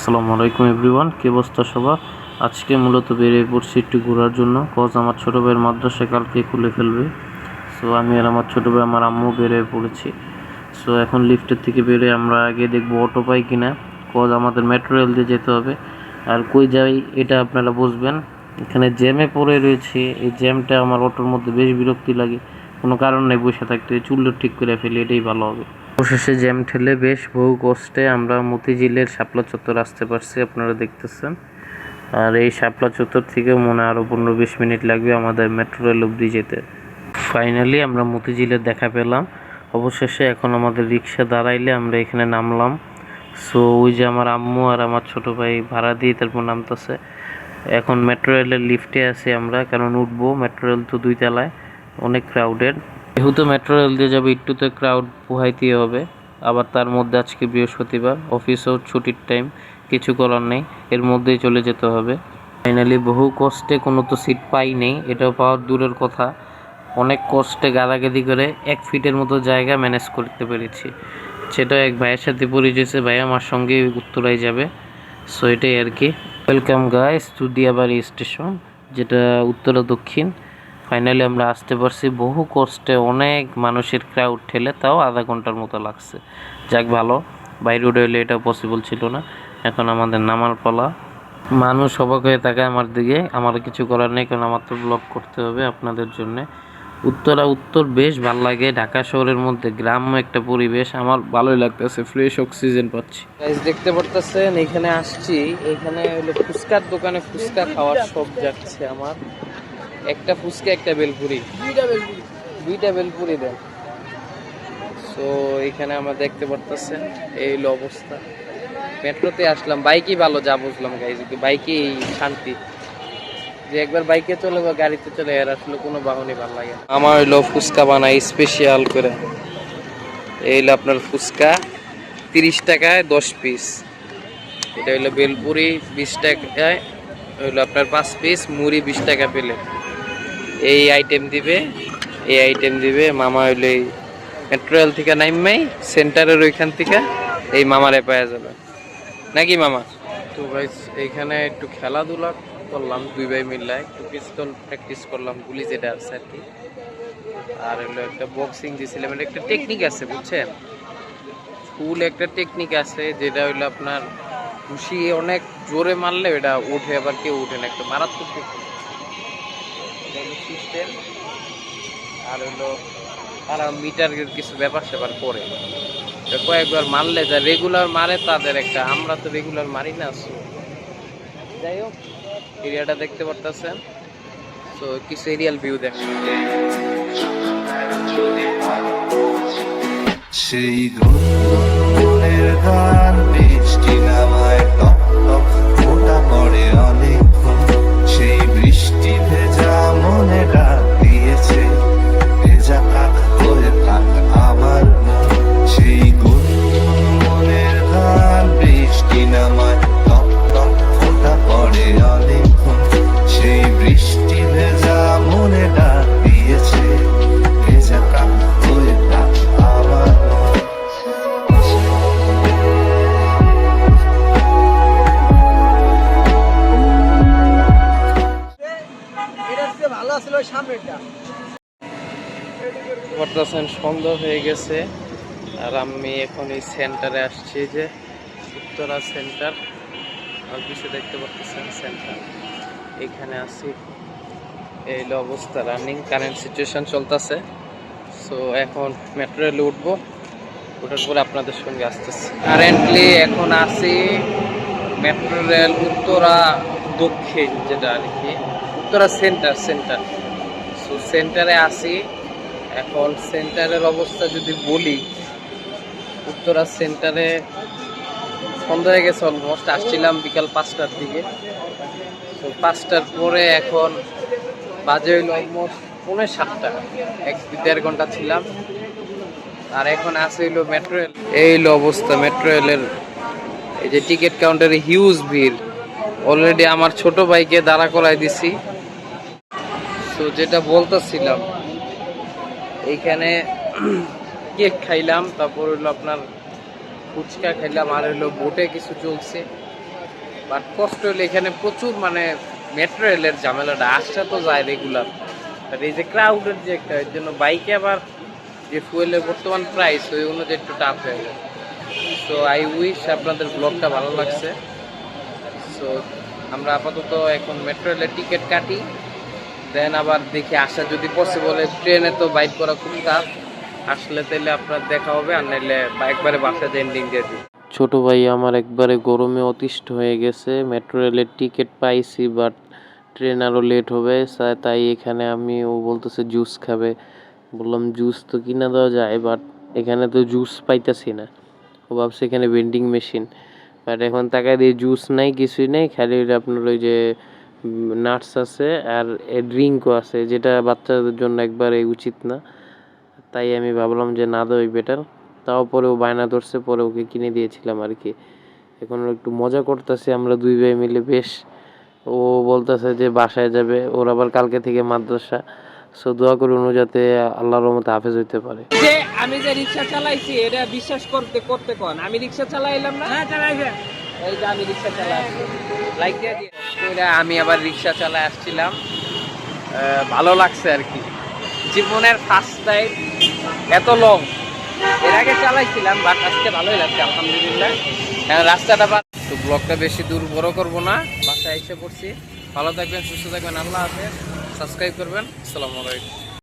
আসসালামু আলাইকুম এভরিওয়ান, কি অবস্থা সবার? আজকে মূলত বেরিয়ে পড়ছি একটু ঘোরার জন্য, কজ আমার ছোটো ভাইয়ের মাদ্রাসা কালকে খুলে ফেলবে। সো আমি আর আমার ছোটো ভাই, আমার আম্মু বেরিয়ে পড়েছি। সো এখন লিফটের থেকে বেরিয়ে আমরা আগে দেখবো অটো পাই কিনা, কজ আমাদের মেট্রো রেল দিয়ে যেতে হবে। আর কই যাই এটা আপনারা বুঝবেন। এখানে জ্যামে পড়ে রয়েছে, এই জ্যামটা আমার অটোর মধ্যে বেশ বিরক্তি লাগে। কোনো কারণ নেই বসে থাকতে, চুল্লো ঠিক করে ফেলি, এটাই ভালো হবে। অবশেষে জ্যাম ঠেলে বেশ বহু কষ্টে আমরা মতিঝিলের শাপলা চত্বর আসতে পারছি, আপনারা দেখতেছেন। আর এই শাপলা চত্বর থেকে মনে আরও 15-20 মিনিট লাগবে আমাদের মেট্রো রেল অব্দি যেতে। ফাইনালি আমরা মতিঝিলের দেখা পেলাম। অবশেষে এখন আমাদের রিক্সা দাঁড়াইলে আমরা এখানে নামলাম। সো ওই যে আমার আম্মু আর আমার ছোটো ভাই ভাড়া দিয়ে তারপর নামতেছে। এখন মেট্রো রেলের লিফটে আছি আমরা, কারণ উঠবো। মেট্রো রেল তো 2 তলায়, অনেক ক্রাউডেড। যেহেতু মেট্রো রেল দিয়ে যাবে, একটু তো ক্রাউড পোহাইতেই হবে। আবার তার মধ্যে আজকে বৃহস্পতিবার, অফিসও ছুটির টাইম, কিছু করার নেই, এর মধ্যেই চলে যেতে হবে। ফাইনালি বহু কষ্টে, কোনো তো সিট পাই নেই, এটাও পাওয়ার দূরের কথা, অনেক কষ্টে গাদাগাদি করে 1 ফিটের মতো জায়গা ম্যানেজ করতে পেরেছি। সেটা এক ভাইয়ের সাথে পরিচয়, ভাই আমার সঙ্গে উত্তরায় যাবে। সো এটাই আর কি। Welcome guys to Diabari station, যেটা উত্তরা দক্ষিণ। ফাইনালি আমরা আসতে পারছি বহু কষ্টে, অনেক মানুষের ক্রাউড ঠেলে, তাও আধা ঘন্টার মতো লাগছে। যাক ভালো, বাই রোড হইলে এটা পসিবল ছিল না। এখন আমাদের নামার পালা। মানুষ অবাক হয়ে থাকে আমার দিকে, আমার কিছু করার নেই, কারণ আমার তো ব্লগ করতে হবে আপনাদের জন্যে। উত্তর বেশ ভালো লাগে, ঢাকা শহরের মধ্যে গ্রাম্য একটা পরিবেশ, আমার ভালোই লাগতেছে, ফ্রেশ অক্সিজেন পাচ্ছি। গাইস দেখতে পারতেছেন, এখানে আসছি, এখানে হলো ফুচকার দোকানে ফুচকা খাওয়ার শখ যাচ্ছে আমার। একটা ফুচকা, একটা বেলপুরি, দুইটা বেলপুরি দেন। সো এখানে আমরা দেখতে পারতেছেন এই হলো অবস্থা। মেট্রোতে আসলাম, বাইকই ভালো যা বুঝলাম গাইজ, বাইকেই শান্তি। যে একবার বাইকে চলে বা গাড়িতে চলে, এর আসলে কোনো বাহনই ভালো লাগে না। আমার হইলো ফুচকা বানাই স্পেশাল করে। এই হলো আপনার ফুচকা 30 টাকায় 10 পিস। এটা হইলো বেলপুরি 20 টাকায় হইলো আপনার 5 পিস, মুড়ি 20 টাকা পেলে। এই আইটেম দিবে মামা হইলে মেট্রো রেল থেকে নাইমাই সেন্টারের ওইখান থেকে এই মামারে পাওয়া যাবে নাকি মামা। তো গাইস এইখানে একটু খেলাধুলা করলাম, 2 ভাই মিলে একটু পিস্তল প্র্যাকটিস করলাম, গুলি যেটা আছে আর কি। আর হলো একটা বক্সিং দিয়েছিলাম, এটা একটা টেকনিক আছে বুঝছেন, ফুল একটা টেকনিক আছে, যেটা হইলো আপনার ঘুষি অনেক জোরে মারলে এটা উঠে, আবার কেউ উঠে না, একটা মারাত্মক সিস্টেম। আর হলো তারা মিটারের কিছু ব্যাপার স্যাপার করে, কয়েকবার মারলে যা রেগুলার মারে তাদের একটা, আমরা তো রেগুলার মারি না। যাই হোক, এরিয়াটা দেখতে পারতেছেন। তো কিছু এরিয়াল ভিউ দেখেন। সেই গুনগুনের গান বৃষ্টি নামায় টপ টপ ফোঁটা পড়ে অনেকক্ষণ, সেই বৃষ্টি ভেজা মনে ডাক দিয়েছে, ভেজা কাক হয়ে থাক আমার মন। সেই গুনগুনের গান বৃষ্টি নামায় টপ টপ ফোঁটা পড়ে অনেকক্ষণ, সেই বৃষ্টি ভেজা মনে ডাক দিয়েছে, ভেজা কাক হয়ে থাক আমার মন। সন্ধ্যা হয়ে গেছে, আর আমি এখন এই সেন্টারে আসছি, যে উত্তরা সেন্টার, আর কিছু দেখতে পাচ্ছেন সেন্টার, এখানে আছি। এই অবস্থা, রানিং কারেন্ট সিচুয়েশন চলতেছে। সো এখন মেট্রো রেলে উঠবো, ওঠার পরে আপনাদের সঙ্গে আসতেছি। কারেন্টলি এখন আছি মেট্রো রেল উত্তরা দক্ষিণ, যেটা আর কি উত্তরা সেন্টার। সো সেন্টারে আসি এখন। সেন্টারের অবস্থা যদি বলি, উত্তরা সেন্টারে সন্ধ্যা হয়ে গেছে অলমোস্ট, আসছিলাম বিকাল 5টার দিকে। তো 5টার পরে এখন বাজে হইল অলমোস্ট 6:45, 1-1.5 ঘন্টা ছিলাম। আর এখন আসে হইলো মেট্রো রেল। এই হইলো অবস্থা মেট্রো রেলের, এই যে টিকিট কাউন্টারে হিউজ ভিড়। অলরেডি আমার ছোট ভাইকে দাঁড়া করাই দিছি। তো যেটা বলতেছিলাম, এইখানে কেক খাইলাম, তারপর হইলো আপনার ফুচকা খাইলাম, আর হইলো বোটে কিছু চলছে, বাট কষ্ট হলে এখানে প্রচুর মানে মেট্রো রেলের ঝামেলাটা আসছে তো যায় রেগুলার, আর এই যে ক্রাউডের যে একটা, এর জন্য বাইকে আবার যে ফুয়েলের বর্তমান প্রাইস ওই অনুযায়ী একটু টাফ হয়ে যায়। সো আই উইশ আপনাদের ব্লগটা ভালো লাগছে। সো আমরা আপাতত এখন মেট্রো রেলের টিকিট কাটি, দেন আবার দেখি আসা যদি পসিবল, ট্রেনে তো বাইক করা খুব টাফ, আসলে তাইলে আপনার দেখা হবে, আর নাইলে একবারে বাসাতে এন্ডিং দিয়ে দিই। ছোট ভাই আমার একবারে গরমে অতিষ্ঠ হয়ে গেছে, মেট্রো রেলের টিকিট পাইছি বাট ট্রেন আরও লেট হবে, তাই এখানে ও বলতেছে জুস খাবে। বললাম জুস তো কিনা দেওয়া যায় বাট এখানে তো জুস পাইতাছি না। ও ভাবছে এখানে ভেন্ডিং মেশিন, বাট এখন তাকায় দিয়ে জুস নাই, কিছুই নেই, খালি আপনার ওই যে নাটস আছে আর ড্রিঙ্কও আছে, যেটা বাচ্চাদের জন্য একবারে উচিত না। তাই আমি ভাবলাম যে না দেওয়াই বেটার। তাও পরে ও বায়না ধরছে, পরে ওকে কিনে দিয়েছিলাম আর কি। এখন একটু মজা করতেছি আমরা দুই ভাই মিলে বেশ। ও বলতেছে যে বাসায় যাবে, ওর আবার কালকে থেকে মাদ্রাসা। সো দোয়া করুন ও যাতে আল্লাহর রহমতে হাফেজ হইতে পারে। যে আমি যে রিক্সা চালাইছি এটা বিশ্বাস করতে করতে কোন আমি রিক্সা চালাইলাম না, হ্যাঁ চালাইবে, এই যে আমি রিক্সা চালাই লাইক দিয়ে দিয়ে আমি আবার রিক্সা চালায় আসছিলাম। ভালো লাগছে আর কি, জীবনের ফার্স্ট টাইম এত লং, এর আগে চালাইছিলাম বাট আজকে ভালোই লাগছে আলহামদুলিল্লাহ। রাস্তাটা তো ব্লগটা বেশি দূর বড় করব না, বাসায় এসে পড়ছি। ভালো থাকবেন, সুস্থ থাকবেন, আল্লাহ হাফেজ, সাবস্ক্রাইব করবেন, আসসালামু আলাইকুম।